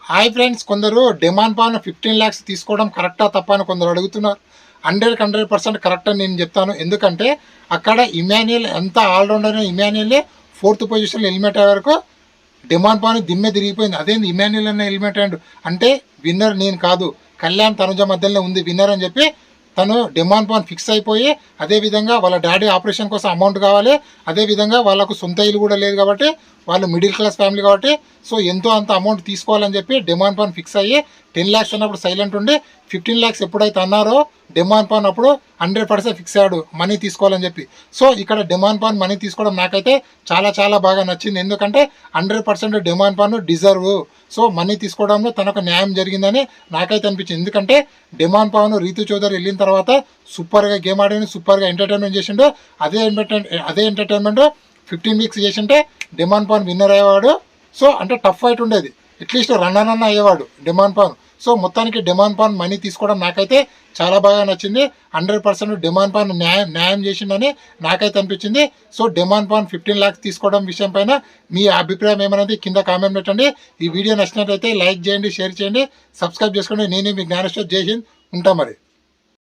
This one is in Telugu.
హాయ్ ఫ్రెండ్స్, కొందరు డిమాండ్ పాన్ 15 lakhs తీసుకోవడం కరెక్టా తప్ప అని కొందరు అడుగుతున్నారు. 100% కరెక్ట్ అని నేను చెప్తాను. ఎందుకంటే అక్కడ ఇమాన్యుయల్ ఎంత ఆల్రౌండర్, ఇమాన్యుయలే 4th పొజిషన్లో ఎలిమినేట్ అయ్యే వరకు డిమాండ్ పాన్ దిమ్మె తిరిగిపోయింది. అదేంది ఇమాన్యుయల్ అన్న ఎలిమినేట్ అయ్యాడు అంటే విన్నర్ నేను కాదు, కళ్యాణ్ తనుజ మధ్యలో ఉంది విన్నర్ అని చెప్పి తను డిమాండ్ పాన్ ఫిక్స్ అయిపోయి, అదేవిధంగా వాళ్ళ డాడీ ఆపరేషన్ కోసం అమౌంట్ కావాలి, అదేవిధంగా వాళ్ళకు సొంత ఇల్లు కూడా లేదు కాబట్టి వాళ్ళు మిడిల్ క్లాస్ ఫ్యామిలీ కాబట్టి సో ఎంతో అంత అమౌంట్ తీసుకోవాలని చెప్పి డిమాండ్ పాన్ ఫిక్స్ అయ్యి 10 lakhs అన్నప్పుడు సైలెంట్ ఉండి 15 lakhs ఎప్పుడైతే అన్నారో డిమాండ్ పాన్ అప్పుడు 100% ఫిక్స్ అయ్యాడు మనీ తీసుకోవాలని చెప్పి. సో ఇక్కడ డిమాండ్ పాన్ మనీ తీసుకోవడం నాకైతే చాలా చాలా బాగా నచ్చింది. ఎందుకంటే 100% demand pan deserve. So money తీసుకోవడంలో తనకు న్యాయం జరిగిందని నాకైతే అనిపించింది. ఎందుకంటే డిమాండ్ పాన్ రీతు చౌదరి వెళ్ళిన తర్వాత సూపర్గా గేమ్ ఆడిండు, సూపర్గా ఎంటర్టైన్మెంట్ చేసిండు. అదే ఎంటర్టైన్మెంట్ 15 weeks చేసింటే డిమాండ్ పాన్ విన్నర్ అయ్యేవాడు. సో అంటే టఫ్ ఫైట్ ఉండేది, అట్లీస్ట్ రన్ అయ్యేవాడు డిమాండ్ పాన్. సో మొత్తానికి డిమాండ్ పాన్ మనీ తీసుకోవడం నాకైతే చాలా బాగా నచ్చింది. 100% డిమాండ్ పాన్ న్యాయం చేసిందని నాకైతే అనిపించింది. సో డిమాండ్ పాన్ 15 lakhs తీసుకోవడం విషయం పైన మీ అభిప్రాయం ఏమనేది కింద కామెంట్ పెట్టండి. ఈ వీడియో నచ్చినట్లయితే లైక్ చేయండి, షేర్ చేయండి, సబ్స్క్రైబ్ చేసుకోండి. నేను మీ జ్ఞానేశ్వర్. జై హింద్. ఉంటా మరి.